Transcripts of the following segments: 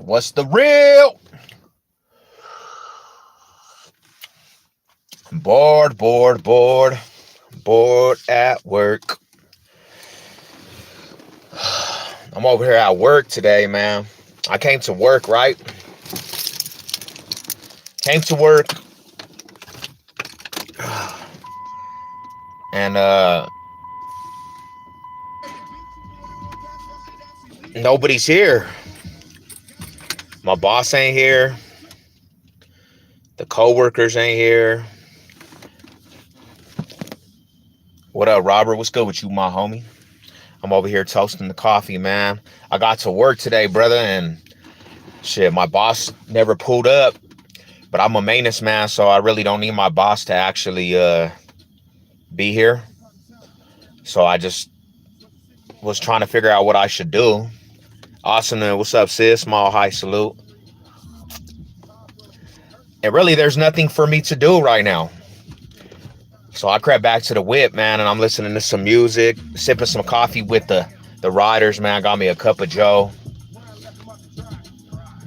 What's the real? Bored, bored, bored, bored at work. I'm over here at work today, man. I came to work, right? Came to work and nobody's here. My boss ain't here. The coworkers ain't here. What up, Robert? What's good with you, my homie? I'm over here toasting the coffee, man. I got to work today, brother, and shit, my boss never pulled up. But I'm a maintenance man, so I really don't need my boss to actually be here. So I just was trying to figure out what I should do. Awesome, what's up, sis? Small high salute. And really, there's nothing for me to do right now. So I crept back to the whip, man, and I'm listening to some music, sipping some coffee with the riders, man. Got me a cup of Joe.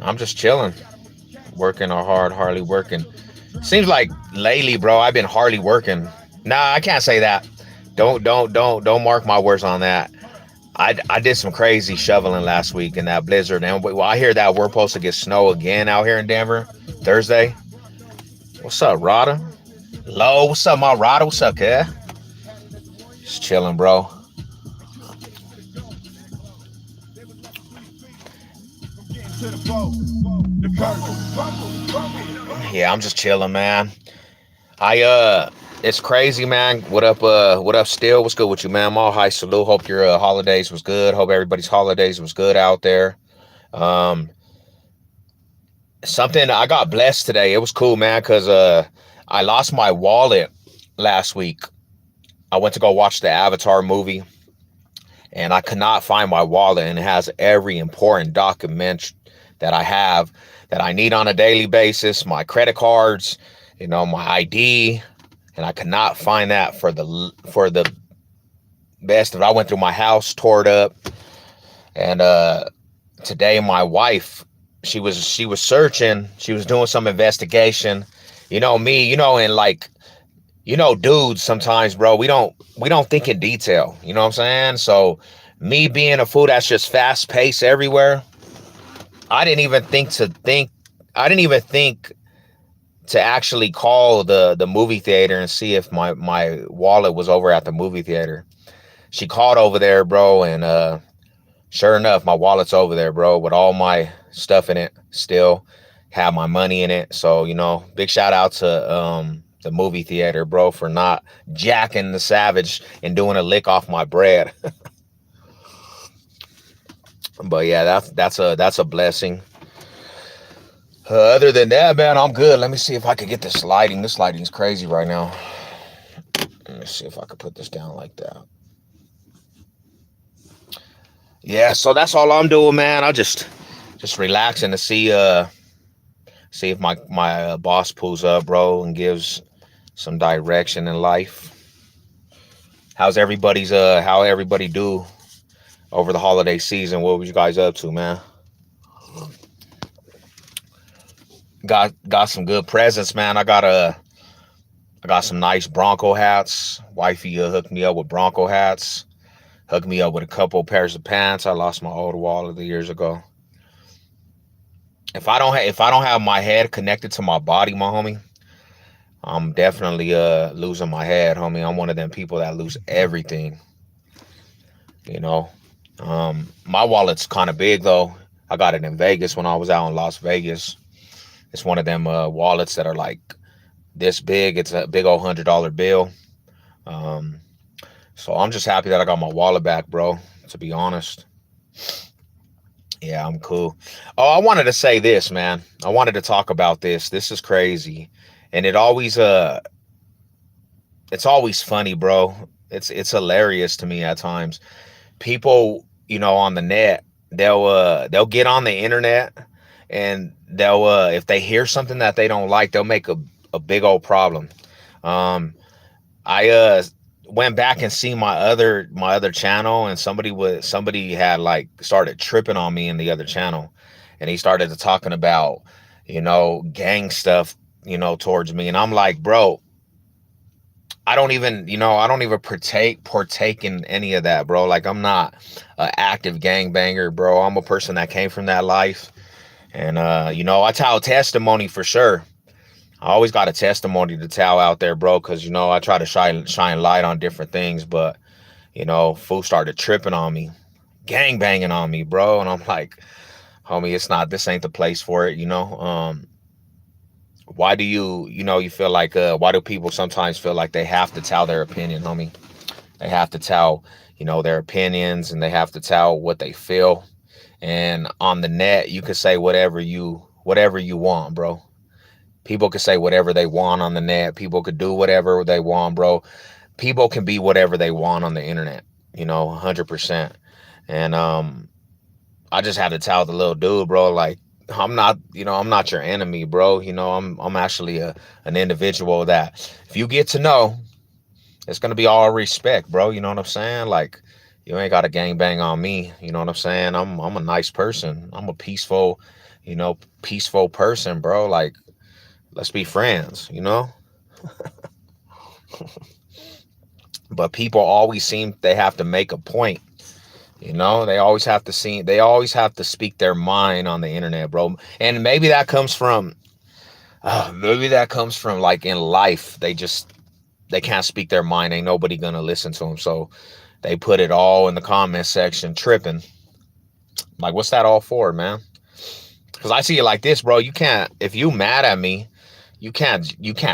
I'm just chilling, working hard, hardly working. Seems like lately, bro, I've been hardly working. Nah, I can't say that. Don't mark my words on that. I did some crazy shoveling last week in that blizzard, and well, I hear that we're supposed to get snow again out here in Denver Thursday. What's up, Rada? Low, what's up, my Rada? What's up, kid? Just chilling, bro. Yeah, I'm just chilling, man. It's crazy, man. What up, Still? What's good with you, man? I'm all high salute. Hope your holidays was good. Hope everybody's holidays was good out there. Um, Something I got blessed today. It was cool, man, because I lost my wallet last week. I went to go watch the Avatar movie, and I could not find my wallet, and it has every important document that I have that I need on a daily basis, my credit cards, my ID, and I could not find that for the best of it. I went through my house, tore it up, and today my wife, she was searching, she was doing some investigation. Me, and like, dudes sometimes, bro, we don't think in detail. You know what I'm saying? So me being a fool that's just fast paced everywhere, I didn't even think to actually call the movie theater and see if my wallet was over at the movie theater. She called over there, bro, and sure enough, my wallet's over there, bro, with all my stuff in it. Still have my money in it. So, big shout out to the movie theater, bro, for not jacking the Savage and doing a lick off my bread. But yeah, that's a blessing. Other than that, man, I'm good. Let me see if I could get this lighting. This lighting is crazy right now. Let me see if I could put this down like that. Yeah, so that's all I'm doing, man. I just relaxing to see if my boss pulls up, bro, and gives some direction in life. How everybody do over the holiday season? What was you guys up to, man? Got some good presents, man. I got some nice Bronco hats. Wifey hooked me up with Bronco hats. Hooked me up with a couple pairs of pants. I lost my old wallet years ago. If I don't have my head connected to my body, my homie, I'm definitely losing my head, homie. I'm one of them people that lose everything. My wallet's kind of big though. I got it in Vegas when I was out in Las Vegas. It's one of them wallets that are like this big. It's a big old $100 bill. So I'm just happy that I got my wallet back, bro, to be honest. Yeah, I'm cool. Oh, I wanted to say this, man. I wanted to talk about this. This is crazy. And it's always funny, bro. It's hilarious to me at times. People, on the net, they'll get on the internet and they'll if they hear something that they don't like, they'll make a big old problem. I went back and seen my other channel, and somebody had like started tripping on me in the other channel, and he started to talking about, gang stuff, towards me, and I'm like, bro, I don't even partake in any of that, bro. Like, I'm not an active gang banger, bro. I'm a person that came from that life, and I tell testimony for sure. I always got a testimony to tell out there, bro, because I try to shine light on different things, but fool started tripping on me, gang banging on me, bro, and I'm like, homie, this ain't the place for it, why do you feel like why do people sometimes feel like they have to tell their opinion, homie? They have to tell, their opinions, and they have to tell what they feel. And on the net, you could say whatever you want, bro. People could say whatever they want on the net. People could do whatever they want, bro. People can be whatever they want on the internet, 100%. And I just had to tell the little dude, bro, like, I'm not your enemy, bro. I'm actually an individual that, if you get to know, it's gonna be all respect, bro. You know what I'm saying? Like, you ain't got to gang bang on me. You know what I'm saying? I'm a nice person. I'm a peaceful person, bro. Like, let's be friends. But people always seem they have to make a point. They always have to speak their mind on the internet, bro. And maybe that comes from like in life. They can't speak their mind. Ain't nobody gonna listen to them. So they put it all in the comment section, tripping. Like, what's that all for, man? Because I see it like this, bro. You can't, if you mad at me, you can't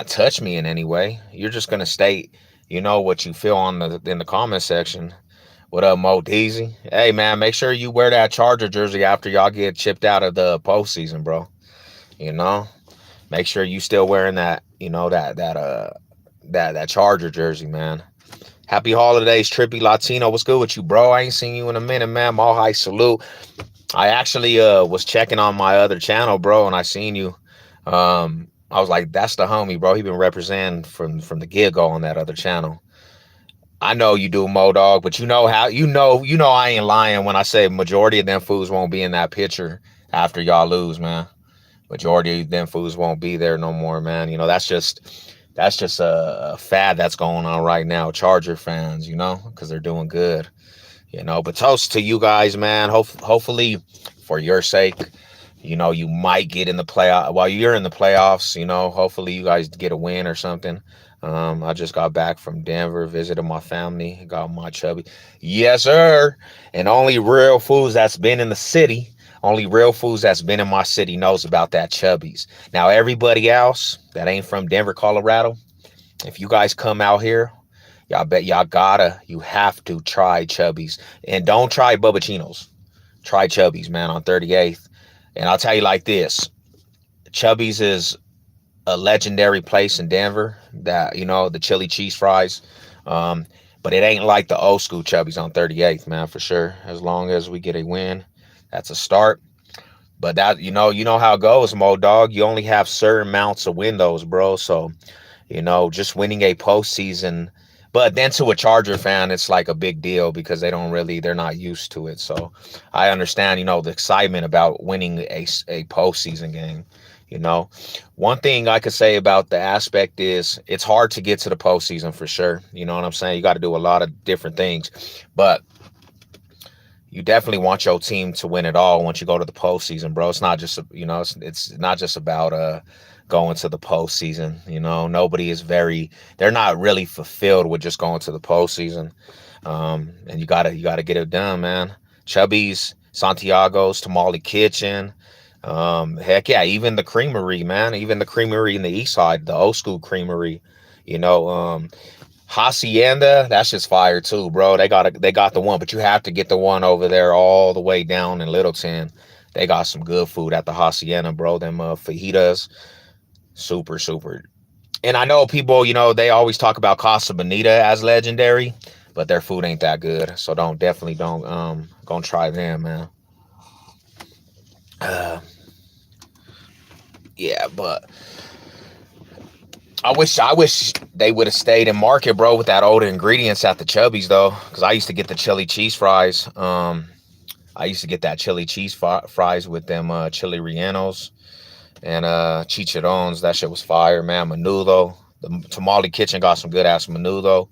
touch me in any way. You're just gonna state, what you feel in the comment section. What up, Mo Deezy? Hey, man, make sure you wear that Charger jersey after y'all get chipped out of the postseason, bro. You know, make sure you still wearing that, that Charger jersey, man. Happy holidays, Trippy Latino. What's good with you, bro? I ain't seen you in a minute, man. All high salute. I actually was checking on my other channel, bro, and I seen you. I was like, that's the homie, bro. He been representing from the get-go on that other channel. I know you do, Mo Dog, but I ain't lying when I say majority of them fools won't be in that picture after y'all lose, man. Majority of them fools won't be there no more, man. That's just a fad that's going on right now. Charger fans, because they're doing good, But toast to you guys, man. Hopefully, for your sake, you might get in the playoff while you're in the playoffs. Hopefully you guys get a win or something. I just got back from Denver, visited my family, got my chubby. Yes, sir. And only real fools that's been in the city, only real fools that's been in my city knows about that Chubbies. Now, everybody else that ain't from Denver, Colorado, if you guys come out here, you have to try Chubbies. And don't try Bubbachinos. Try Chubbies, man, on 38th. And I'll tell you like this, Chubby's is a legendary place in Denver that, the chili cheese fries. But it ain't like the old school Chubby's on 38th, man, for sure. As long as we get a win, that's a start. But that, you know how it goes, Mo Dog. You only have certain amounts of windows, bro. So, just winning a postseason. But then to a Charger fan, it's like a big deal because they're not used to it. So I understand, the excitement about winning a postseason game. One thing I could say about the aspect is it's hard to get to the postseason for sure. You know what I'm saying? You got to do a lot of different things, but you definitely want your team to win it all once you go to the postseason, bro. It's not just, it's not just about going to the postseason. They're not really fulfilled with just going to the postseason. And you gotta get it done, man. Chubby's, Santiago's, Tamale Kitchen. Heck yeah, even the creamery, man. Even the creamery in the east side, the old school creamery, Hacienda, that's just fire too, bro. They got the one, but you have to get the one over there all the way down in Littleton. They got some good food at the Hacienda, bro. Them fajitas, super, super. And I know people, they always talk about Casa Bonita as legendary, but their food ain't that good. So definitely don't gonna try them, man. Uh, yeah, but I wish they would have stayed in market, bro, with that older ingredients at the Chubbies though, because I used to get the chili cheese fries. I used to get that chili cheese fries with them chili rellenos and chicharrones. That shit was fire, man. Menudo. The Tamale Kitchen got some good ass menudo.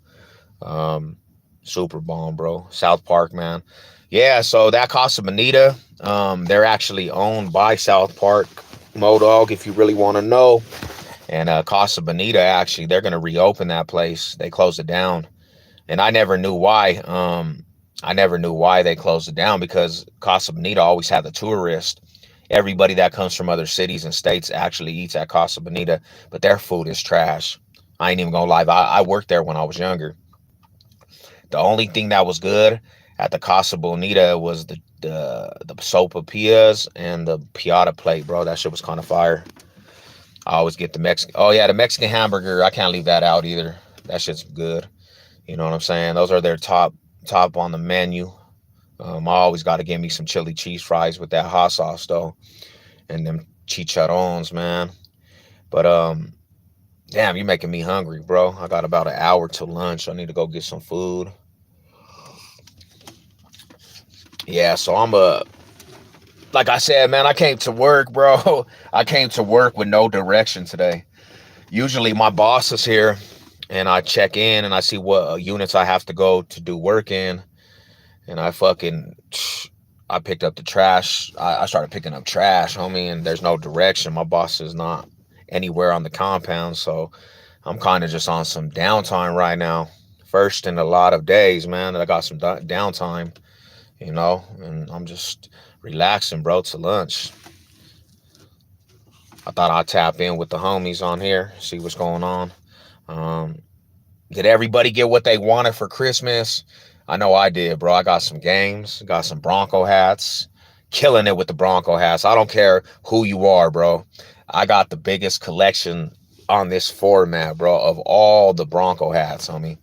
Um, Super bomb, bro. South Park, man. Yeah, so that Casa Bonita, they're actually owned by South Park Modog, if you really want to know. And Casa Bonita, actually, they're gonna reopen that place. They closed it down, and I never knew why. I never knew why they closed it down because Casa Bonita always had the tourist. Everybody that comes from other cities and states actually eats at Casa Bonita, but their food is trash. I ain't even gonna lie. I worked there when I was younger. The only thing that was good at the Casa Bonita was the sopapillas and the piata plate, bro. That shit was kind of fire. I always get the Mexican. Oh yeah, the Mexican hamburger. I can't leave that out either. That shit's good. You know what I'm saying? Those are their top on the menu. I always got to give me some chili cheese fries with that hot sauce though, and them chicharrones, man. But damn, you're making me hungry, bro. I got about an hour till lunch. I need to go get some food. Yeah, so like I said, man, I came to work, bro. I came to work with no direction today. Usually my boss is here and I check in and I see what units I have to go to do work in. And I picked up the trash. I started picking up trash, homie, and there's no direction. My boss is not anywhere on the compound. So I'm kind of just on some downtime right now. First in a lot of days, man, that I got some downtime, and I'm just relaxing, bro, to lunch. I thought I'd tap in with the homies on here, see what's going on. Um, did everybody get what they wanted for Christmas? I know I did, bro. I got some games, got some Bronco hats, killing it with the Bronco hats. I don't care who you are, bro. I got the biggest collection on this format, bro, of all the Bronco hats, homie.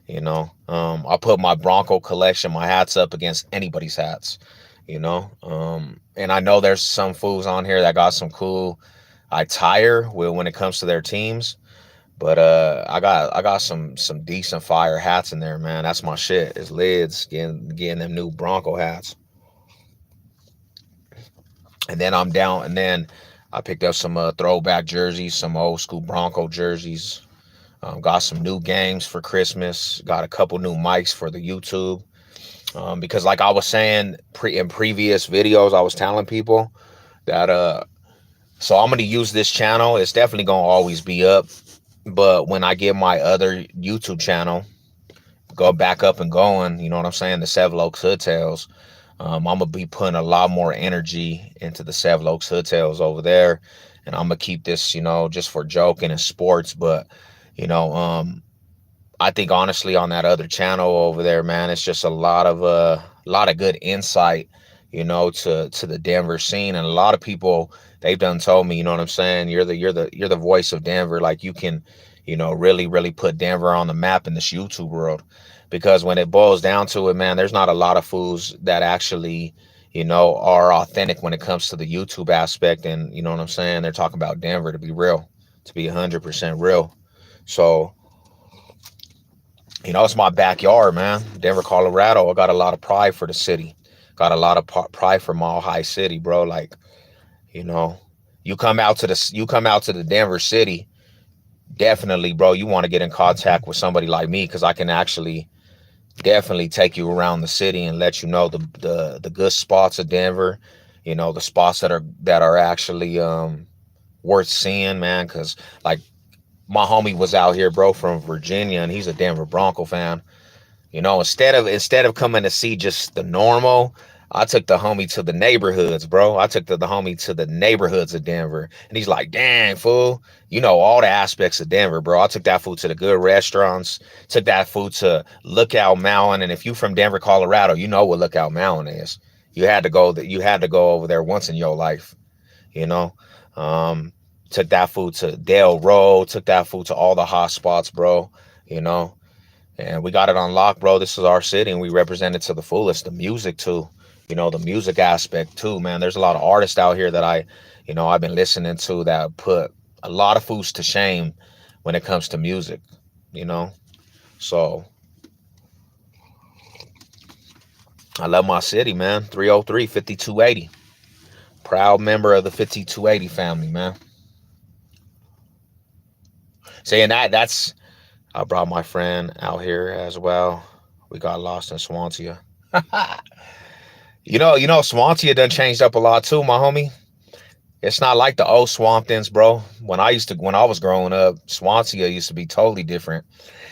I put my Bronco collection, my hats up against anybody's hats, and I know there's some fools on here that got some cool attire when it comes to their teams. But I got some decent fire hats in there, man. That's my shit. Is lids getting them new Bronco hats. And then I'm down and then I picked up some throwback jerseys, some old school Bronco jerseys. Got some new games for Christmas. Got a couple new mics for the YouTube. Because like I was saying in previous videos, I was telling people that so I'm gonna use this channel. It's definitely gonna always be up. But when I get my other YouTube channel, go back up and going, you know what I'm saying? The Seven Oaks Hood Tales. I'm gonna be putting a lot more energy into the Seven Oaks Hood Tales over there, and I'm gonna keep this, just for joking and sports. But I think honestly on that other channel over there, man, it's just a lot of good insight, to the Denver scene, and a lot of people they've done told me, you know what I'm saying, you're the voice of Denver, like you can, really really put Denver on the map in this YouTube world, because when it boils down to it, man, there's not a lot of fools that actually, are authentic when it comes to the YouTube aspect, and you know what I'm saying, they're talking about Denver to be real, to be 100% real. So it's my backyard, man. Denver, Colorado. I got a lot of pride for the city. Got a lot of pride for Mile High City, bro. Like, you know, you come out to the Denver city, definitely, bro. You want to get in contact with somebody like me because I can actually definitely take you around the city and let you know the good spots of Denver. The spots that are actually worth seeing, man. Because like my homie was out here, bro, from Virginia, and he's a Denver Bronco fan. Instead of coming to see just the normal, I took the homie to the neighborhoods, bro. I took the homie to the neighborhoods of Denver, and he's like, "Dang, fool, you know all the aspects of Denver, bro." I took that food to the good restaurants, took that food to Lookout Mountain, and if you from Denver, Colorado, you know what Lookout Mountain is. You had to go over there once in your life, you know. Um, Took that food to Dale Road, took that food to all the hot spots, bro. You know, and we got it on lock, bro. This is our city, and we represent it to the fullest. The music too, the music aspect too, man. There's a lot of artists out here that I've been listening to that put a lot of foods to shame, when it comes to music, you know. So I love my city, man. 303 5280. Proud member of the 5280 family, man. Saying that's I brought my friend out here as well. We got lost in Swansea. Swansea done changed up a lot too, my homie. It's not like the old Swamptons, bro. When I was growing up, Swansea used to be totally different.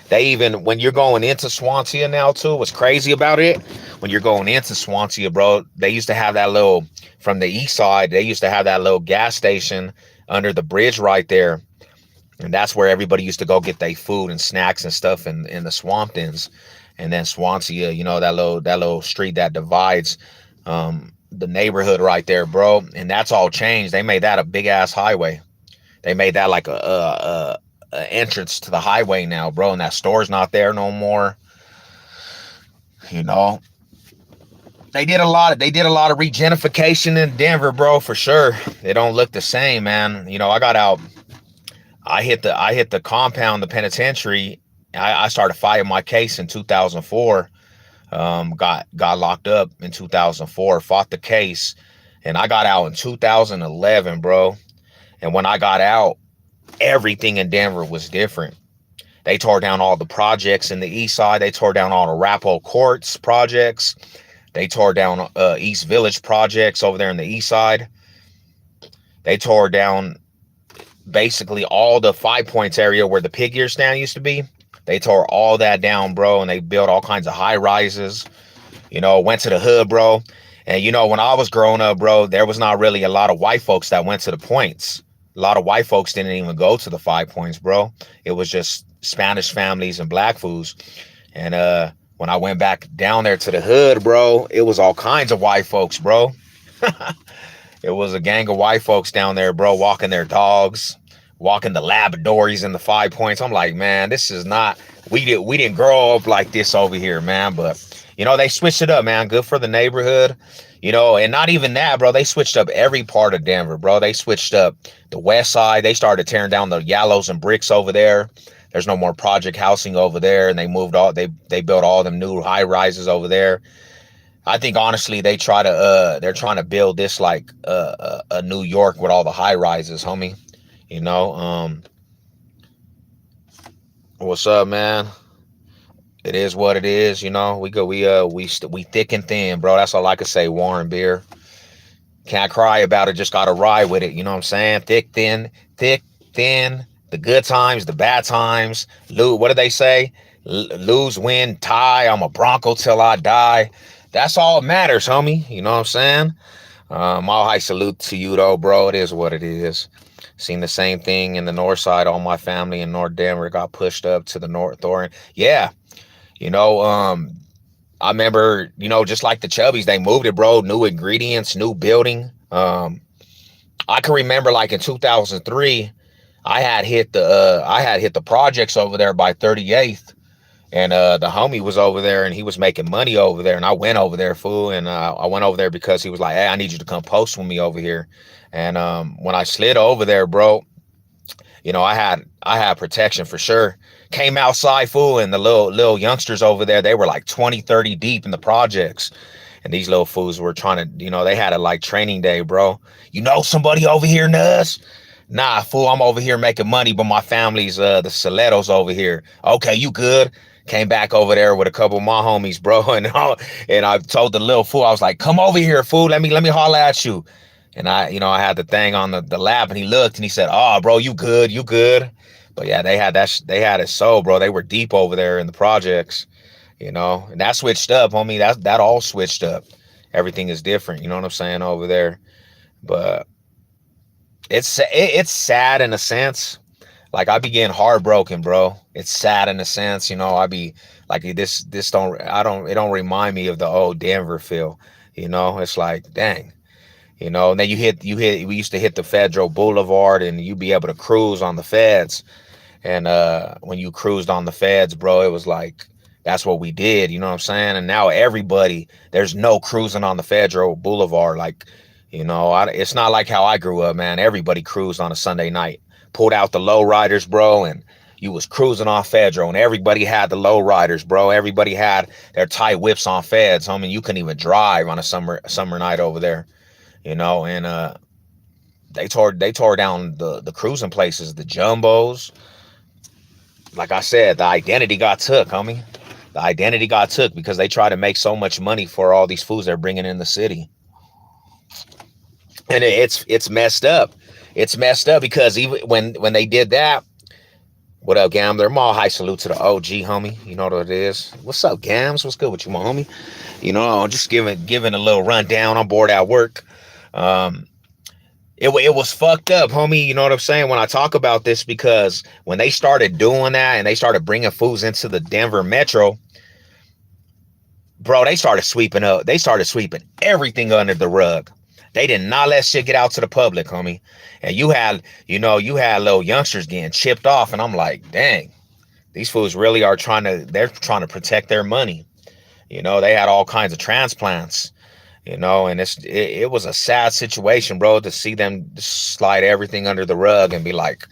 They even when you're going into Swansea now too, what's crazy about it? When you're going into Swansea, bro, they used to have that little from the east side, they used to have that little gas station under the bridge right there. And that's where everybody used to go get their food and snacks and stuff in the Swamptons. And then Swansea, that little street that divides the neighborhood right there, bro. And that's all changed. They made that a big ass highway. They made that like a entrance to the highway now, bro. And that store's not there no more. You know, they did a lot of regentrification in Denver, bro, for sure. They don't look the same, man. I got out. I hit the compound, the penitentiary. I started fighting my case in 2004. Got locked up in 2004, fought the case, and I got out in 2011, bro. And when I got out, everything in Denver was different. They tore down all the projects in the east side. They tore down all the Arapahoe Courts projects. They tore down East Village projects over there in the east side. They tore down basically all the Five Points area where the pig ear stand used to be. They tore all that down, bro, and they built all kinds of high rises. Went to the hood, bro. And when I was growing up, bro, there was not really a lot of white folks that went to the points. A lot of white folks didn't even go to the Five Points, bro. It was just Spanish families and black fools. And when I went back down there to the hood, bro, it was all kinds of white folks, bro. It was a gang of white folks down there, bro, walking their dogs, walking the Labradors and the Five Points. I'm like, man, this is not, we didn't grow up like this over here, man. But, they switched it up, man. Good for the neighborhood, and not even that, bro. They switched up every part of Denver, bro. They switched up the west side. They started tearing down the yellows and bricks over there. There's no more project housing over there. And they built all them new high rises over there. I think honestly they're trying to build this like a New York with all the high rises, homie. What's up, man? It is what it is, we thick and thin, bro. That's all I could say, Warren Beer. Can't cry about it, just gotta ride with it, you know what I'm saying? Thick, thin, the good times, the bad times. What do they say? Lose, win, tie. I'm a Bronco till I die. That's all that matters, homie. You know what I'm saying? All high salute to you, though, bro. It is what it is. Seen the same thing in the north side. All my family in North Denver got pushed up to the north. Yeah. I remember, just like the Chubbies, they moved it, bro. New ingredients, new building. I can remember like in 2003, I had hit the projects over there by 38th. And the homie was over there and he was making money over there. And I went over there, fool. And I went over there because he was like, hey, I need you to come post with me over here. And when I slid over there, bro, I had protection for sure. Came outside, fool, and the little youngsters over there, they were like 20, 30 deep in the projects. And these little fools were trying to, they had a like training day, bro. Somebody over here, Nuss? Nah, fool, I'm over here making money, but my family's the Soletos over here. Okay, you good? Came back over there with a couple of my homies, bro. And I told the little fool, I was like, come over here, fool. Let me holler at you. And I had the thing on the lap, and he looked and he said, oh, bro, you good. But yeah, they had it so, bro. They were deep over there in the projects, and that switched up, homie. That all switched up. Everything is different. You know what I'm saying over there? But it's sad in a sense. Like I be getting heartbroken, bro. It's sad in a sense, I be like it don't remind me of the old Denver feel, It's like, dang. And then we used to hit the Federal Boulevard and you'd be able to cruise on the feds. And when you cruised on the feds, bro, it was like, that's what we did. You know what I'm saying? And now there's no cruising on the Federal Boulevard. Like, it's not like how I grew up, man. Everybody cruised on a Sunday night, pulled out the low riders, bro, and You was cruising on Fedro, and everybody had the low riders, bro. Everybody had their tight whips on Feds, homie. You couldn't even drive on a summer night over there, you know. And they tore down the cruising places, the jumbos. Like I said, the identity got took, homie. The identity got took because they try to make so much money for all these foods they're bringing in the city, and it's messed up. It's messed up because even when they did that. What up, Gambler? Mall high salute to the OG, homie. You know what it is. What's up, Gams? What's good with you, my homie? You know, just giving a little rundown. I'm bored at work. It was fucked up, homie. You know what I'm saying? When I talk about this, because when they started doing that and they started bringing foods into the Denver metro, bro, they started sweeping up. They started sweeping everything under the rug. They did not let shit get out to the public, homie. And you had little youngsters getting chipped off. And I'm like, dang, these fools really they're trying to protect their money. You know, they had all kinds of transplants, you know, and it was a sad situation, bro, to see them slide everything under the rug and be like,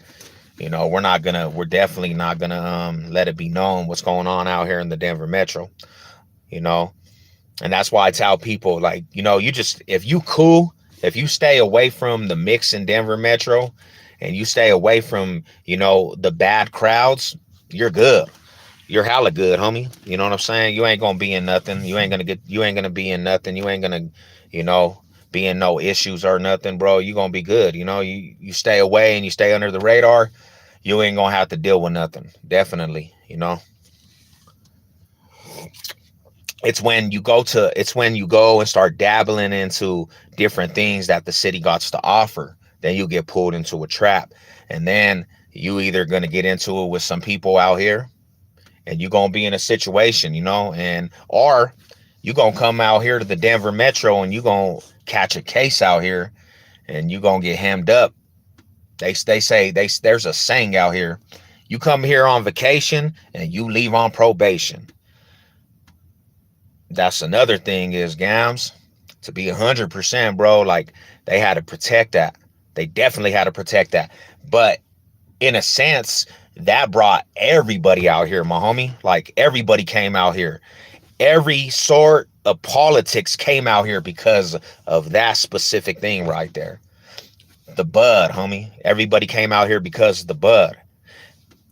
you know, we're definitely not gonna let it be known what's going on out here in the Denver metro, you know. And that's why I tell people, like, you know, if you stay away from the mix in Denver metro and you stay away from, you know, the bad crowds, you're good. You're hella good, homie. You know what I'm saying? You ain't going to be in nothing. You ain't going to be in nothing. You ain't going to, you know, be in no issues or nothing, bro. You going to be good. You know, you stay away and you stay under the radar. You ain't going to have to deal with nothing. Definitely, you know. It's when you go and start dabbling into different things that the city got to offer, then you get pulled into a trap. And then you either going to get into it with some people out here and you're going to be in a situation, you know, or you're going to come out here to the Denver metro and you're going to catch a case out here and you're going to get hemmed up. They say there's a saying out here. You come here on vacation and you leave on probation. That's another thing is, Gams, to be 100%, bro, like they had to protect that. They definitely had to protect that. But in a sense, that brought everybody out here, my homie. Like everybody came out here. Every sort of politics came out here because of that specific thing right there. The bud, homie. Everybody came out here because of the bud.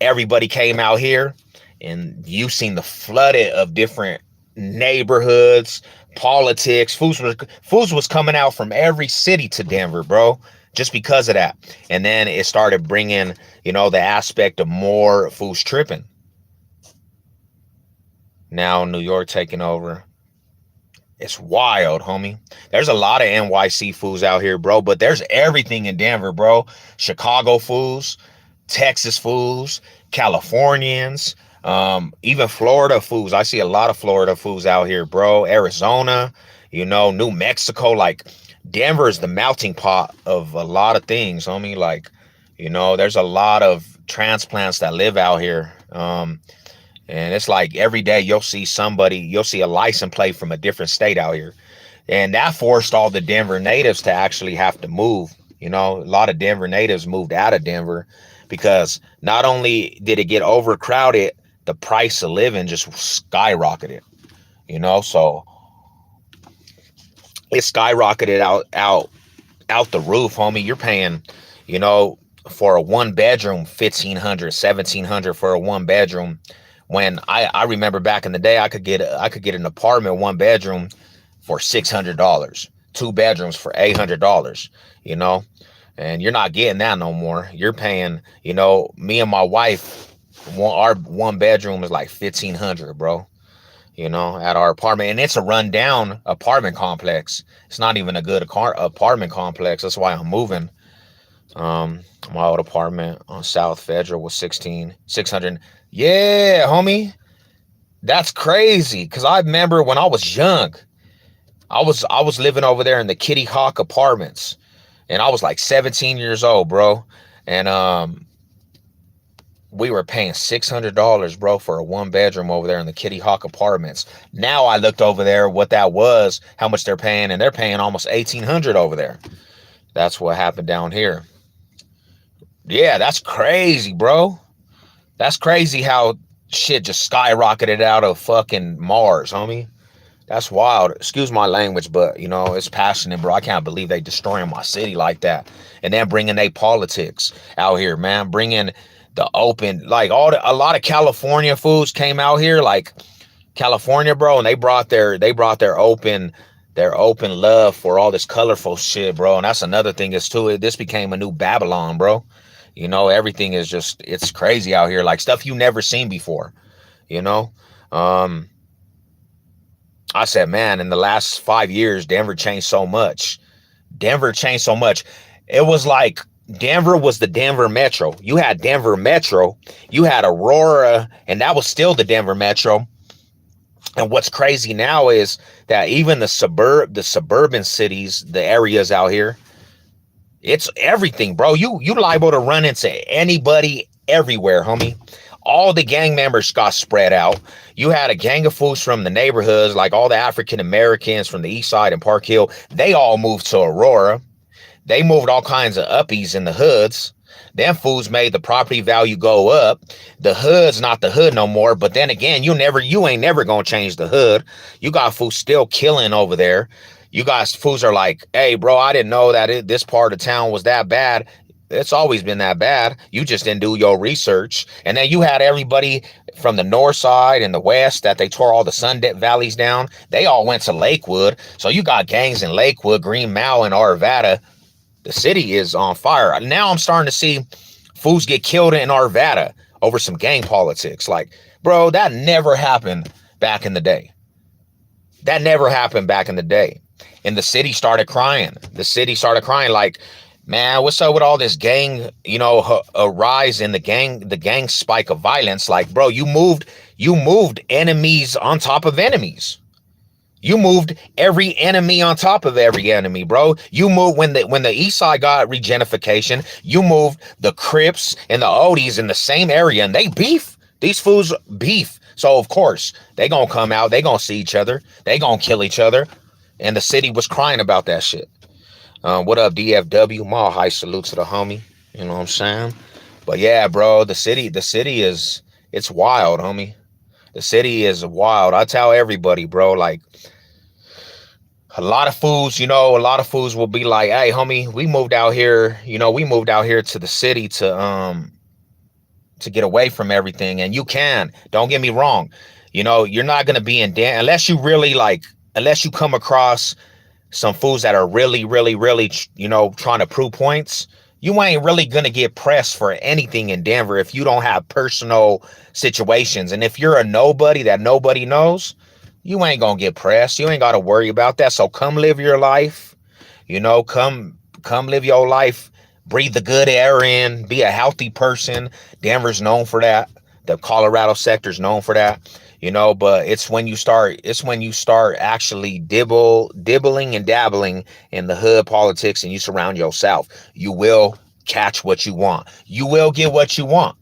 Everybody came out here and you seen the flooded of different neighborhoods, politics. Fools was coming out from every city to Denver, bro, just because of that. And then it started bringing, you know, the aspect of more fools tripping. Now New York taking over. It's wild, homie. There's a lot of NYC fools out here, bro, but there's everything in Denver, bro. Chicago fools, Texas fools, Californians, even Florida fools. I see a lot of Florida fools out here, bro. Arizona, you know, New Mexico. Like Denver is the melting pot of a lot of things, homie. Like, you know, there's a lot of transplants that live out here. And it's like every day you'll see a license plate from a different state out here. And that forced all the Denver natives to actually have to move. You know, a lot of Denver natives moved out of Denver because not only did it get overcrowded, the price of living just skyrocketed, you know, so it skyrocketed out the roof, homie. You're paying, you know, for a one bedroom, $1,500, $1,700 for a one bedroom. When I remember back in the day, I could get an apartment, one bedroom for $600, two bedrooms for $800, you know, and you're not getting that no more. You're paying, you know, me and my wife, our one bedroom is like $1,500, bro, you know, at our apartment. And it's a rundown apartment complex. It's not even a good apartment complex. That's why I'm moving. My old apartment on South Federal was $1,600. Yeah, homie. That's crazy. Cause I remember when I was young, I was living over there in the Kitty Hawk apartments. And I was like 17 years old, bro. And we were paying $600, bro, for a one bedroom over there in the Kitty Hawk apartments. Now I looked over there what that was, how much they're paying, and they're paying almost $1,800 over there. That's what happened down here. Yeah, that's crazy, bro. That's crazy how shit just skyrocketed out of fucking Mars, homie. That's wild. Excuse my language, but you know, it's passionate, bro. I can't believe they destroying my city like that. And then bringing they politics out here, man. Bringing the open, like a lot of California foods came out here, like California, bro, and they brought their open love for all this colorful shit, bro. And that's another thing is too, this became a new Babylon, bro. You know, everything is just, it's crazy out here, like stuff you never seen before, you know. Um, I said, man, in the last 5 years, Denver changed so much. Denver changed so much. It was like Denver was the Denver Metro. You had Denver Metro, you had Aurora, and that was still the Denver Metro. And what's crazy now is that even the suburban cities, the areas out here, it's everything, bro. You liable to run into anybody everywhere, homie. All the gang members got spread out. You had a gang of fools from the neighborhoods, like all the African Americans from the East Side and Park Hill. They all moved to Aurora. They moved all kinds of uppies in the hoods. Them fools made the property value go up. The hood's not the hood no more. But then again, you ain't never gonna change the hood. You got fools still killing over there. You guys fools are like, hey, bro, I didn't know that this part of town was that bad. It's always been that bad. You just didn't do your research. And then you had everybody from the north side and the west that they tore all the Sun Valleys down. They all went to Lakewood. So you got gangs in Lakewood, Green Mile, and Arvada. The city is on fire. Now I'm starting to see fools get killed in Arvada over some gang politics. Like, bro, that never happened back in the day. That never happened back in the day. And the city started crying. The city started crying like, man, what's up with all this gang, you know, a rise in the gang spike of violence? Like, bro, you moved enemies on top of enemies. You moved every enemy on top of every enemy, bro. You moved when the East Side got regentrification, you moved the Crips and the Odies in the same area, and they beef. These fools beef. So of course they gonna come out, they gonna see each other, they gonna kill each other. And the city was crying about that shit. What up, DFW? My high salute to the homie. You know what I'm saying? But yeah, bro, the city is, it's wild, homie. The city is wild. I tell everybody, bro, like a lot of fools will be like, hey, homie, we moved out here to the city to get away from everything. And you can, don't get me wrong. You know, you're not going to be in unless you come across some fools that are really, really, really, you know, trying to prove points. You ain't really going to get pressed for anything in Denver if you don't have personal situations. And if you're a nobody that nobody knows, you ain't going to get pressed. You ain't got to worry about that. So come live your life, you know, come live your life, breathe the good air in, be a healthy person. Denver's known for that. The Colorado sector's known for that. You know, but it's when you start actually dibbling and dabbling in the hood politics and you surround yourself, you will catch what you want. You will get what you want.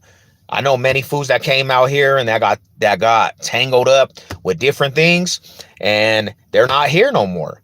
I know many fools that came out here and that got tangled up with different things and they're not here no more.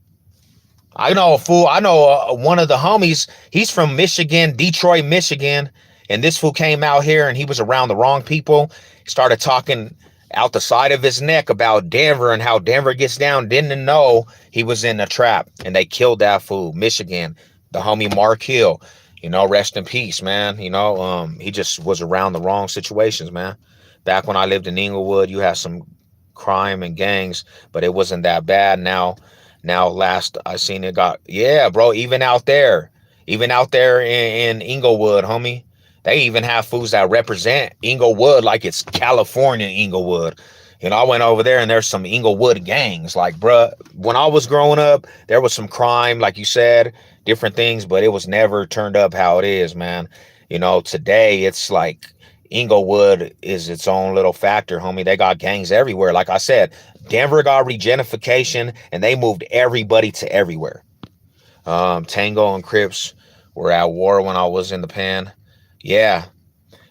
I know a fool. I know one of the homies, he's from Michigan, Detroit, Michigan. And this fool came out here and he was around the wrong people. He started talking out the side of his neck about Denver and how Denver gets down. Didn't know he was in a trap and they killed that fool. Michigan, the homie Mark Hill, you know, rest in peace, man. You know, he just was around the wrong situations, man. Back when I lived in Inglewood, you had some crime and gangs, but it wasn't that bad. Now last I seen it got, yeah, bro, even out there in Inglewood, homie. They even have fools that represent Inglewood like it's California Inglewood. You know, I went over there and there's some Inglewood gangs. Like, bruh, when I was growing up, there was some crime, like you said, different things, but it was never turned up how it is, man. You know, today it's like Inglewood is its own little factor, homie. They got gangs everywhere. Like I said, Denver got regentrification and they moved everybody to everywhere. Tango and Crips were at war when I was in the pen. Yeah,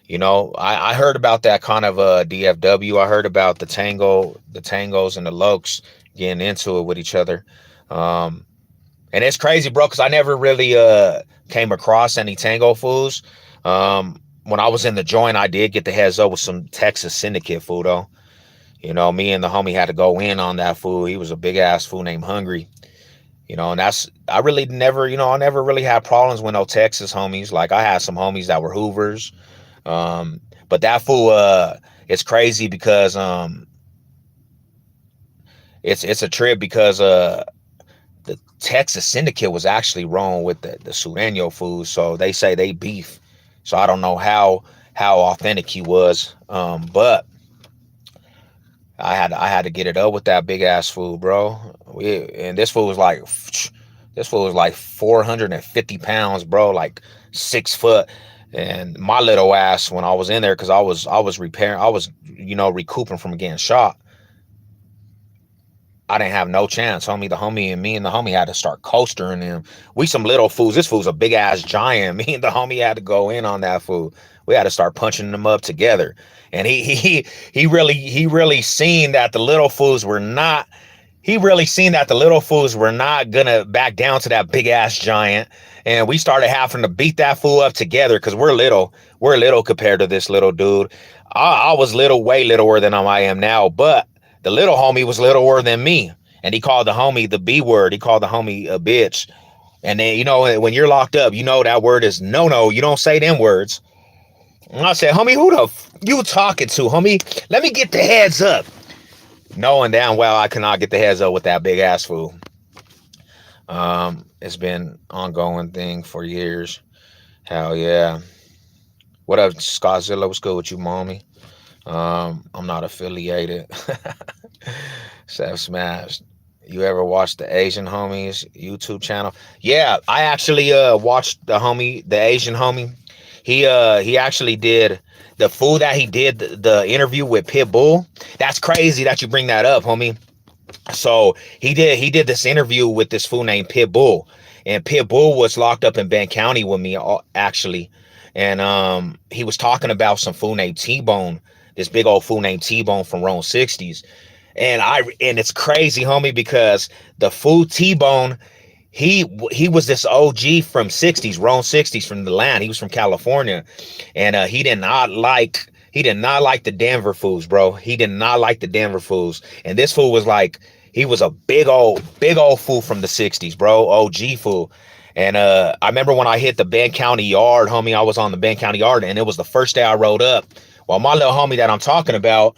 you know, I heard about that kind of DFW. I heard about the Tangos and the Lokes getting into it with each other. And it's crazy, bro, because I never really came across any Tango fools. when I was in the joint, I did get the heads up with some Texas Syndicate food though. You know, me and the homie had to go in on that food. He was a big ass fool named Hungry. You know, and that's I really never, I never really had problems with no Texas homies. Like I had some homies that were Hoovers. But that fool it's crazy because it's a trip because the Texas Syndicate was actually wrong with the Sureño food. So they say they beef. So I don't know how authentic he was. But I had to get it up with that big ass food, bro. And this food was like 450 pounds, bro, like 6 foot. And my little ass, when I was in there, because I was repairing, I was, recouping from getting shot. I didn't have no chance, homie. Me and the homie had to start coastering him. We some little fools. This fool's a big ass giant. Me and the homie had to go in on that fool. We had to start punching them up together. And he really seen that the little fools were not. He really seen that the little fools were not gonna back down to that big ass giant. And we started having to beat that fool up together because we're little. We're little compared to this little dude. I was little, way littler than I am now, but the little homie was littler than me. And he called the homie the B word. He called the homie a bitch. And then, when you're locked up, that word is no. You don't say them words. And I said, homie, who the you talking to, homie? Let me get the heads up. Knowing damn well I cannot get the heads up with that big ass fool. It's been ongoing thing for years. Hell yeah. What up, Scottzilla? What's good with you, mommy? I'm not affiliated. Seth Smash. You ever watched the Asian Homies YouTube channel? Yeah, I actually watched the Asian homie. He actually did the fool that he did the interview with Pitbull. That's crazy that you bring that up, homie. So he did this interview with this fool named Pitbull, and Pitbull was locked up in Ben County with me actually, and he was talking about some fool named T-Bone, this big old fool named T-Bone from Rome 60s, and it's crazy, homie, because the fool T-Bone, he was this OG from 60s, Rome 60s, from the land. He was from California, and he did not like the Denver fools, bro. He did not like the Denver fools. And this fool was like, he was a big old fool from the 60s, bro. OG fool. And I remember when I hit the Ben County yard, homie, I was on the Ben County yard, and it was the first day I rode up. Well, my little homie that I'm talking about,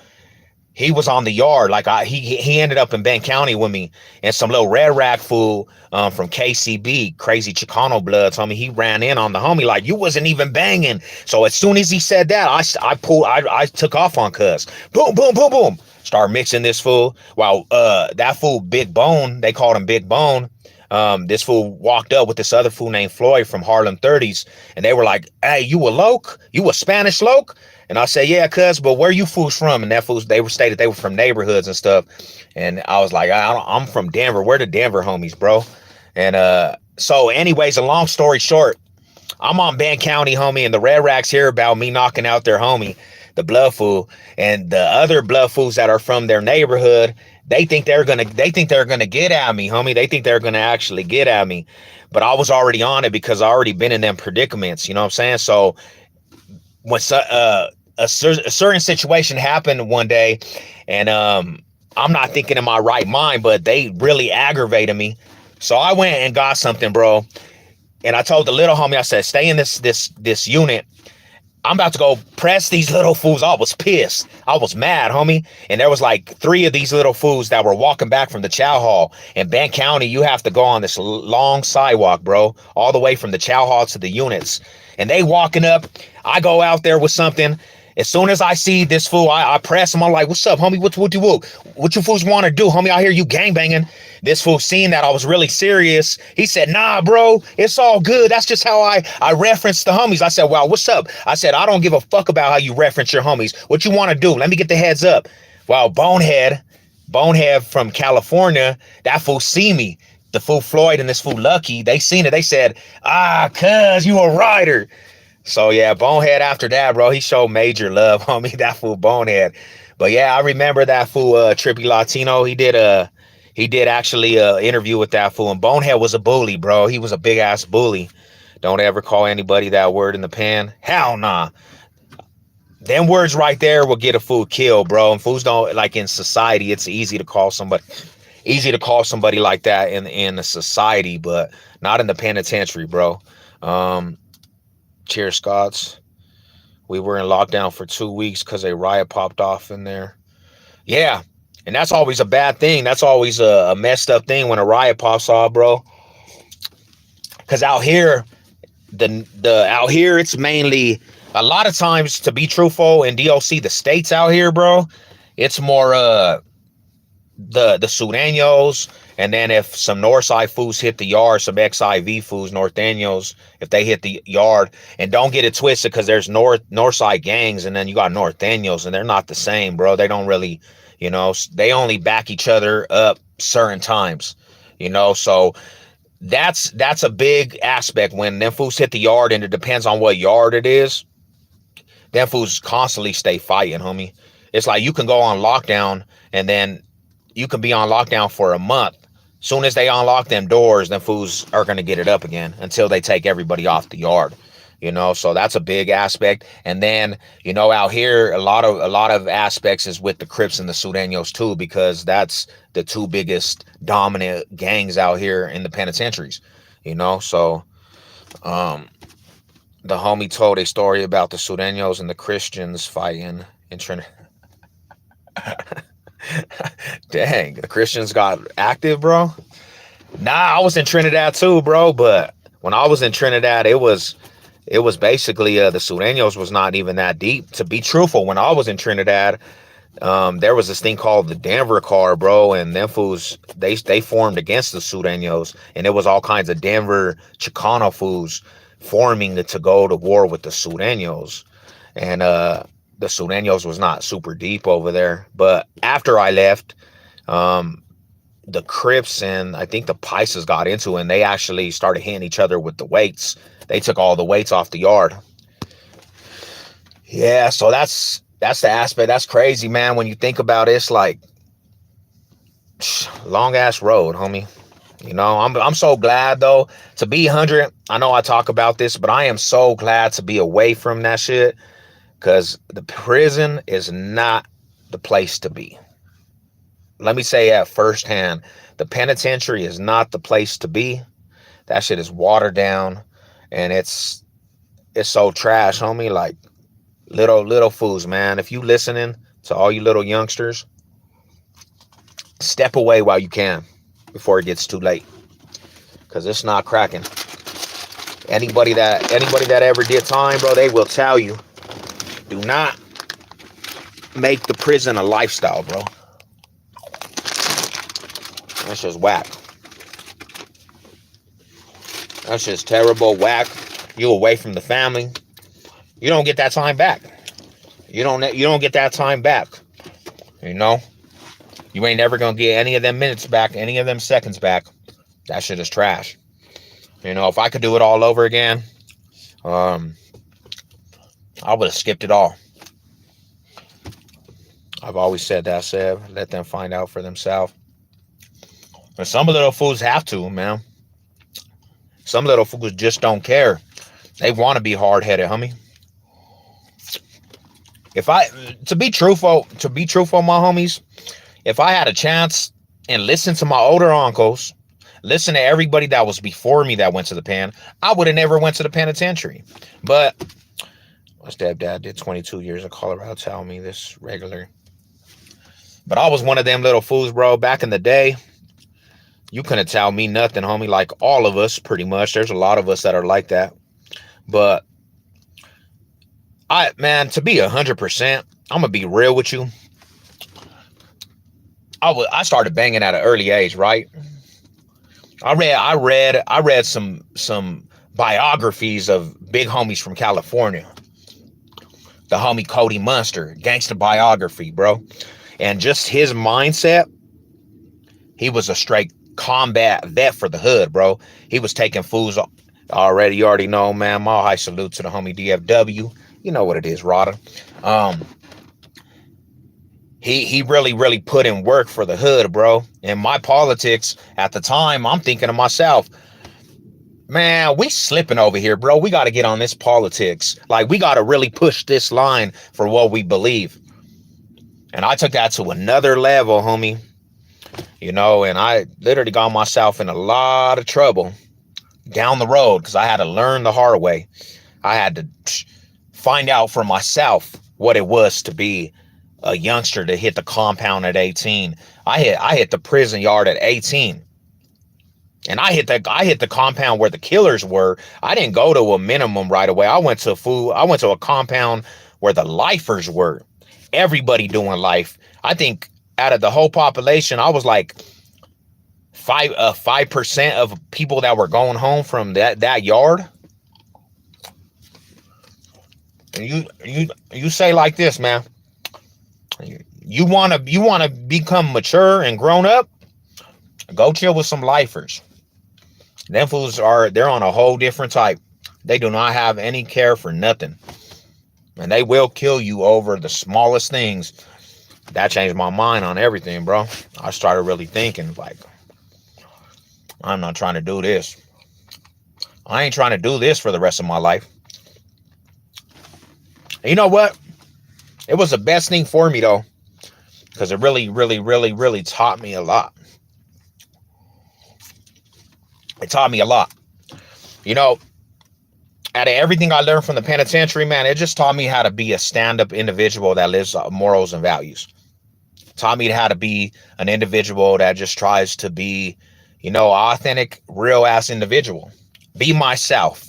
he was on the yard. Like he ended up in Ben County with me, and some little red rack fool from KCB, Crazy Chicano Bloods, homie. He ran in on the homie like, you wasn't even banging. So as soon as he said that, I took off on cuz. Boom, boom, boom, boom. Start mixing this fool. While that fool Big Bone, they called him Big Bone. This fool walked up with this other fool named Floyd from Harlem 30s, and they were like, hey, you a loc? You a Spanish loc? And I said, yeah, cuz, but where you fools from? And that fools, they stated they were from neighborhoods and stuff. And I was like, I'm from Denver. Where the Denver homies, bro? And so anyways, a long story short, I'm on Ben County, homie, and the Red Racks hear about me knocking out their homie, the blood fool, and the other blood fools that are from their neighborhood, they think they're gonna get at me, homie. They think they're gonna actually get at me. But I was already on it because I already been in them predicaments, you know what I'm saying? So when a certain situation happened one day, and I'm not thinking in my right mind, but they really aggravated me. So I went and got something, bro. And I told the little homie, I said, stay in this unit. I'm about to go press these little fools. I was pissed. I was mad, homie. And there was like 3 of these little fools that were walking back from the chow hall. In Ben County, you have to go on this long sidewalk, bro, all the way from the chow hall to the units. And they walking up. I go out there with something. As soon as I see this fool, I press him. I'm like, what's up, homie? What you fools want to do, homie? I hear you gangbanging. This fool, seeing that I was really serious, he said, nah, bro, it's all good. That's just how I reference the homies. I said, well, what's up? I said, I don't give a fuck about how you reference your homies. What you want to do? Let me get the heads up. Well, Bonehead from California, that fool see me. The fool Floyd and this fool Lucky, they seen it. They said, cuz you a rider. So yeah, Bonehead after that, bro, he showed major love, homie, that fool Bonehead. But yeah, I remember that fool Trippy Latino. He did actually a interview with that fool, and Bonehead was a bully, bro. He was a big ass bully. Don't ever call anybody that word in the pan. Hell nah. Them words right there will get a fool killed, bro. And fools don't, like, in society, it's easy to call somebody like that in a society, but not in the penitentiary, bro. Um, Cheers, Scots. We were in lockdown for 2 weeks because a riot popped off in there. Yeah, and that's always a bad thing. That's always a messed up thing when a riot pops off, bro. Because out here, the out here, it's mainly, a lot of times, to be truthful, in DOC, the states out here, bro, it's more the Sureños, and then if some Northside fools hit the yard, some XIV fools, Norteños, if they hit the yard, and don't get it twisted, because there's Northside gangs, and then you got Norteños, and they're not the same, bro. They don't really, they only back each other up certain times, so that's a big aspect. When them fools hit the yard, and it depends on what yard it is, them fools constantly stay fighting, homie. It's like you can go on lockdown, and then you can be on lockdown for a month. Soon as they unlock them doors, them fools are going to get it up again until they take everybody off the yard. So that's a big aspect. And then, out here, a lot of aspects is with the Crips and the Sureños too, because that's the two biggest dominant gangs out here in the penitentiaries. So the homie told a story about the Sureños and the Christians fighting in Trinidad. Dang, the Christians got active, bro. Nah, I was in Trinidad too, bro. But when I was in Trinidad, it was basically the Sureños was not even that deep. To be truthful, when I was in Trinidad, there was this thing called the Denver Car, bro, and them fools, they formed against the Sureños, and it was all kinds of Denver Chicano fools forming to go to war with the Sureños. And the Sureños was not super deep over there. But after I left, the Crips and I think the Paisas got into it, and they actually started hitting each other with the weights. They took all the weights off the yard. Yeah, so that's the aspect. That's crazy, man. When you think about it, it's like long ass road, homie. I'm so glad though to be 100. I know I talk about this, but I am so glad to be away from that shit, because the prison is not the place to be. Let me say that firsthand. The penitentiary is not the place to be. That shit is watered down, and it's so trash, homie. Like, little fools, man. If you listening to all you little youngsters, step away while you can before it gets too late, because it's not cracking. Anybody that ever did time, bro, they will tell you, do not make the prison a lifestyle, bro. That's just whack. That's just terrible, whack. You away from the family. You don't get that time back. You don't get that time back. You ain't never gonna get any of them minutes back, any of them seconds back. That shit is trash. If I could do it all over again, I would have skipped it all. I've always said that, Sev. Let them find out for themselves. But some little fools have to, man. Some little fools just don't care. They want to be hard-headed, homie. To be truthful, my homies, if I had a chance and listen to my older uncles, listen to everybody that was before me that went to the pen, I would have never went to the penitentiary. But my stepdad did 22 years in Colorado, tell me this regular. But I was one of them little fools, bro. Back in the day, you couldn't tell me nothing, homie. Like, all of us, pretty much. There's a lot of us that are like that. But to be 100%, I'm gonna be real with you. I started banging at an early age, right? I read some biographies of big homies from California. The homie Cody Munster, gangster biography, bro. And just his mindset, he was a straight combat vet for the hood, bro. He was taking fools already. You already know, man. My high salute to the homie DFW. You know what it is, Rada. He really put in work for the hood, bro. In my politics at the time, I'm thinking to myself, Man, we slipping over here, bro. We got to get on this politics. Like, we got to really push this line for what we believe. And I took that to another level, homie. You know, and I literally got myself in a lot of trouble down the road because I had to learn the hard way. I had to find out for myself what it was to be a youngster to hit the compound at 18. I hit the prison yard at 18. And I hit the compound where the killers were. I didn't go to a minimum right away. I went to a compound where the lifers were. Everybody doing life. I think out of the whole population, I was like 5% of people that were going home from that yard. And you say like this, man. You wanna become mature and grown up? Go chill with some lifers. Them fools they're on a whole different type. They do not have any care for nothing. And they will kill you over the smallest things. That changed my mind on everything, bro. I started really thinking, like, I'm not trying to do this. I ain't trying to do this for the rest of my life. And you know what? It was the best thing for me, though. Because it really, really, really, really taught me a lot. It taught me a lot. You know, out of everything I learned from the penitentiary, man, it just taught me how to be a stand-up individual that lives morals and values. Taught me how to be an individual that just tries to be, you know, authentic, real-ass individual. Be myself.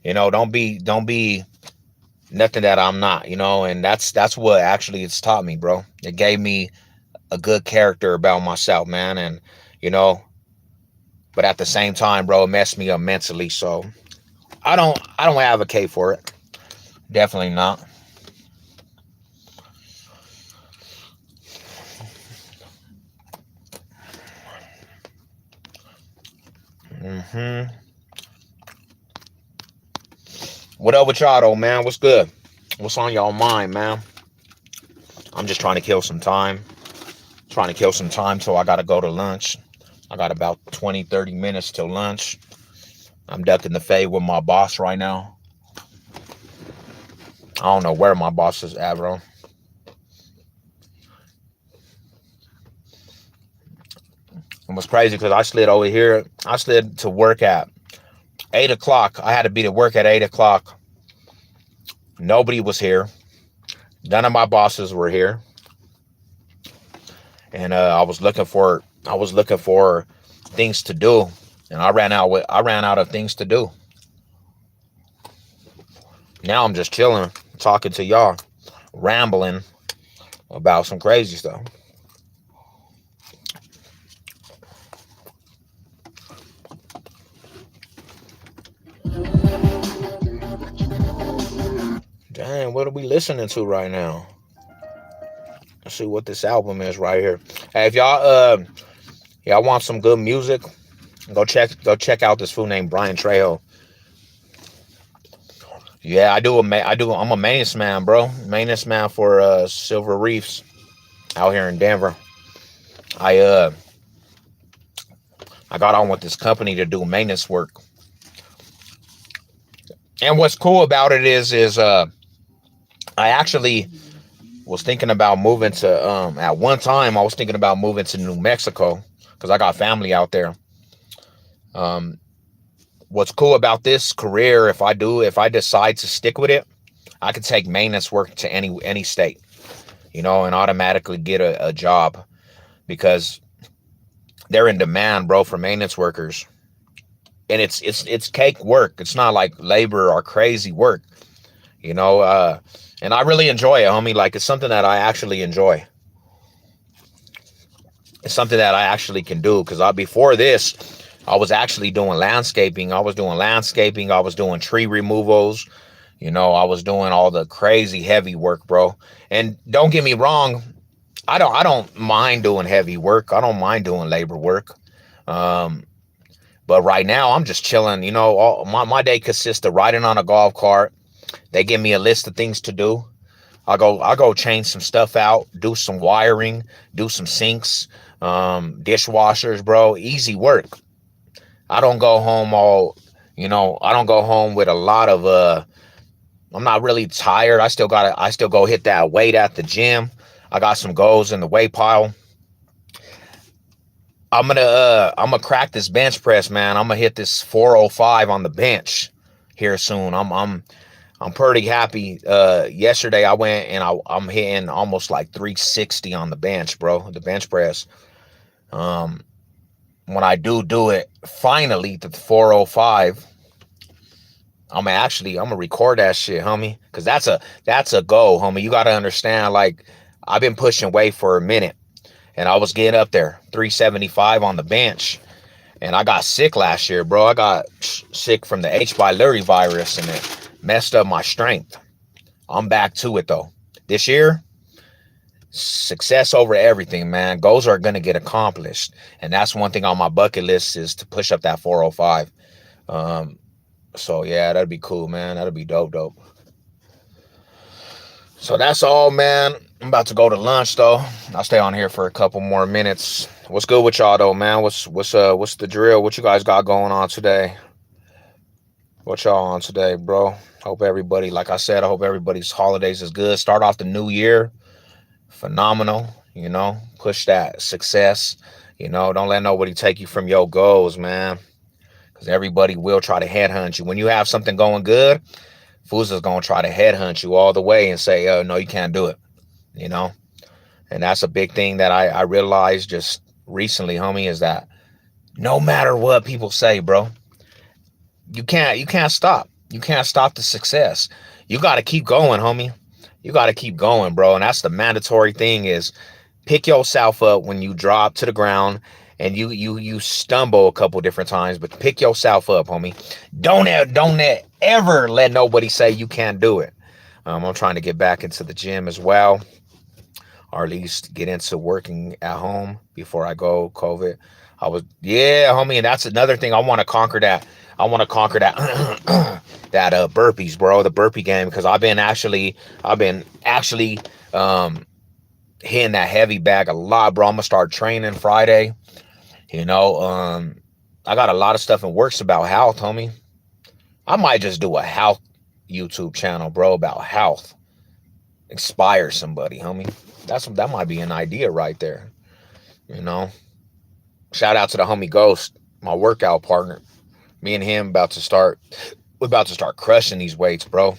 You know, don't be nothing that I'm not, you know, and that's what actually it's taught me, bro. It gave me a good character about myself, man, and, you know, but at the same time, bro, it messed me up mentally, so I don't advocate for it. Definitely not. What up with y'all, though, man? What's good? What's on y'all mind, man? I'm just trying to kill some time. Till I gotta go to lunch. I got about 20, 30 minutes till lunch. I'm ducking the fade with my boss right now. I don't know where my boss is at, bro. It was crazy because I slid over here. I slid to work at 8 o'clock. I had to be to work at 8 o'clock. Nobody was here. None of my bosses were here. And I was looking for things to do. And I ran out of things to do. Now I'm just chilling, talking to y'all, rambling about some crazy stuff. Dang, what are we listening to right now? Let's see what this album is right here. Hey, if y'all want some good music, go check out this fool named Brian Trejo. Yeah, I'm a maintenance man, bro. Maintenance man for Silver Reefs out here in Denver. I got on with this company to do maintenance work. And what's cool about it is I actually was thinking about moving to at one time I was thinking about moving to New Mexico because I got family out there. What's cool about this career, if I decide to stick with it, I could take maintenance work to any state, you know, and automatically get a job because they're in demand, bro, for maintenance workers. And it's cake work. It's not like labor or crazy work, you know. And I really enjoy it, homie. Like, it's something that I actually enjoy. It's something that I actually can do because before this, I was actually doing landscaping. I was doing tree removals. You know, I was doing all the crazy heavy work, bro. And don't get me wrong, I don't mind doing heavy work. I don't mind doing labor work. But right now I'm just chilling. You know, my day consists of riding on a golf cart. They give me a list of things to do. I'll go change some stuff out, do some wiring, do some sinks, dishwashers, bro. Easy work. I don't go home all, I don't go home with a lot of I'm not really tired. I still go hit that weight at the gym. I got some goals in the weight pile. I'm gonna crack this bench press, man. I'm gonna hit this 405 on the bench here soon. I'm pretty happy. Yesterday I went and I'm hitting almost like 360 on the bench, bro. The bench press. Um, when I do it finally to the 405, I'm gonna record that shit, homie, because that's a goal, homie. You gotta understand, like, I've been pushing weight for a minute, and I was getting up there 375 on the bench, and I got sick last year, bro. I got sick from the H. pylori virus, and it messed up my strength. I'm back to it though. This year, success over everything, man. Goals are gonna get accomplished, and that's one thing on my bucket list is to push up that 405. So yeah, that'd be cool, man. That'd be dope. So that's all, man. I'm about to go to lunch though. I'll stay on here for a couple more minutes. What's good with y'all though, man? What's the drill? What you guys got going on today? What y'all on today, bro? Hope everybody, like I said, I hope everybody's holidays is good. Start off the new year phenomenal, push that success, don't let nobody take you from your goals, man, because everybody will try to headhunt you. When you have something going good, fools is going to try to headhunt you all the way and say, oh, no, you can't do it, and that's a big thing that I realized just recently, homie, is that no matter what people say, bro, you can't stop. You can't stop the success. You got to keep going, homie. You got to keep going, bro. And that's the mandatory thing is pick yourself up when you drop to the ground and you stumble a couple different times, but pick yourself up, homie. Don't ever let nobody say you can't do it. I'm trying to get back into the gym as well, or at least get into working at home before I go COVID. Yeah, homie. And that's another thing. I want to conquer that. That burpees, bro, the burpee game, because I've been actually hitting that heavy bag a lot, bro. I'm gonna start training Friday. I got a lot of stuff in works about health, homie. I might just do a health YouTube channel, bro, about health. Inspire somebody, homie. That might be an idea right there. Shout out to the homie Ghost, my workout partner. Me and him we're about to start crushing these weights, bro.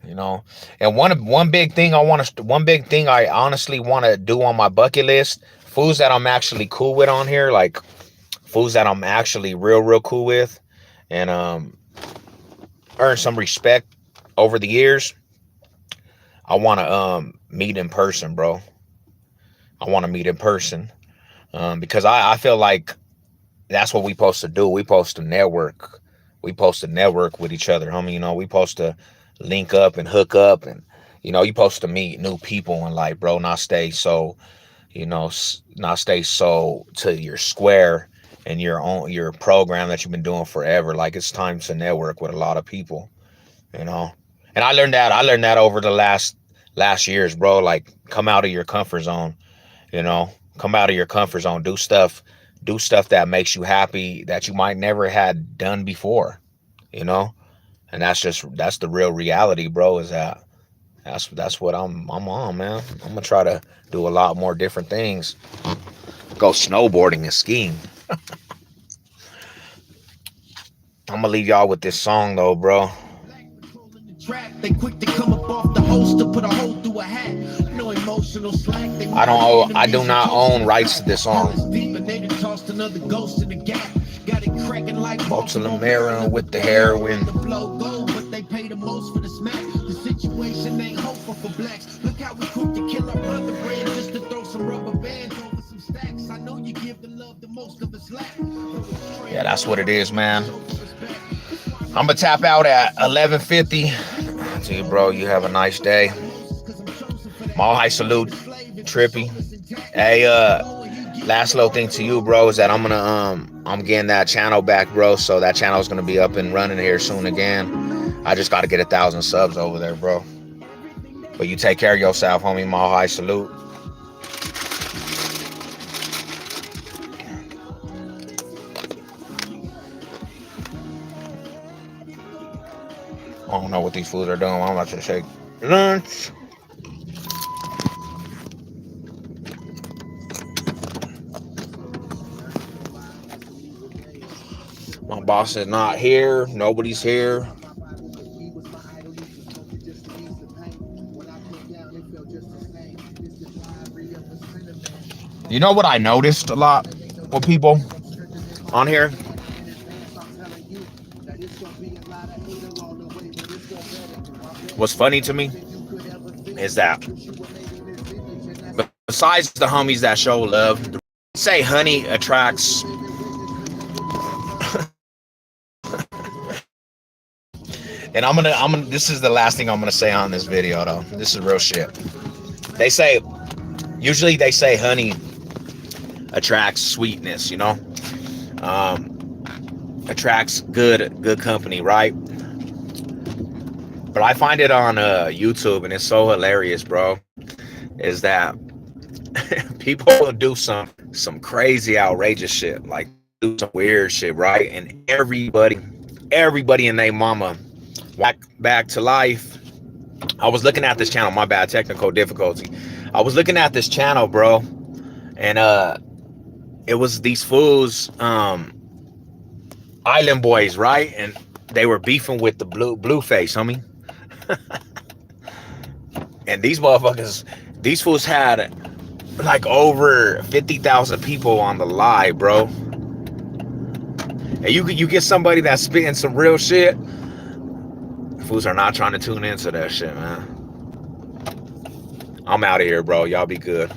And one big thing I honestly want to do on my bucket list, foods that I'm actually cool with on here, like foods that I'm actually real cool with, and earn some respect over the years. I want to meet in person, bro. I want to meet in person because I feel like that's what we supposed to do. We supposed to network. We supposed to network with each other, homie. We supposed to link up and hook up, and you supposed to meet new people and, like, bro, not stay so to your square and your program that you've been doing forever. Like, it's time to network with a lot of people, and I learned that over the last years, bro. Like, come out of your comfort zone, come out of your comfort zone, do stuff that makes you happy that you might never had done before, and that's the real reality, bro. Is that's what I'm on, man. I'm gonna try to do a lot more different things. Go snowboarding and skiing. I'm gonna leave y'all with this song though, bro. They quick to come up off the host to put a hole through a hat. No emotional slack. I do not own rights to this song. Multiple Mara with the heroin. But they pay the most for the smack. The situation ain't hopeful for blacks. Look how we quick to kill our brother brand just to throw some rubber bands over some stacks. I know you give the love the most of the slack. Yeah, that's what it is, man. I'm gonna tap out at 11:50. To you, bro. You have a nice day. Mall high salute, Trippy. Hey, last little thing to you, bro, is that I'm getting that channel back, bro. So that channel is gonna be up and running here soon again. I just gotta get 1,000 subs over there, bro. But you take care of yourself, homie. Mall high salute. I don't know what these fools are doing. I'm about to shake lunch. My boss is not here. Nobody's here. You know what I noticed a lot with people on here? What's funny to me is that besides the homies that show love, say honey attracts. And I'm gonna this is the last thing I'm gonna say on this video though. This is real shit. They say usually they say honey attracts sweetness, you know? Attracts good company, right? But I find it on YouTube and it's so hilarious, bro. Is that people do some crazy outrageous shit, like do some weird shit, right? And everybody and their mama back to life. I was looking at this channel, my bad, technical difficulty. I was looking at this channel, bro, and it was these fools, island boys, right? And they were beefing with the blue face, homie. And these motherfuckers, these fools had like over 50,000 people on the live, bro. And you get somebody that's spitting some real shit. Fools are not trying to tune into that shit, man. I'm out of here, bro. Y'all be good.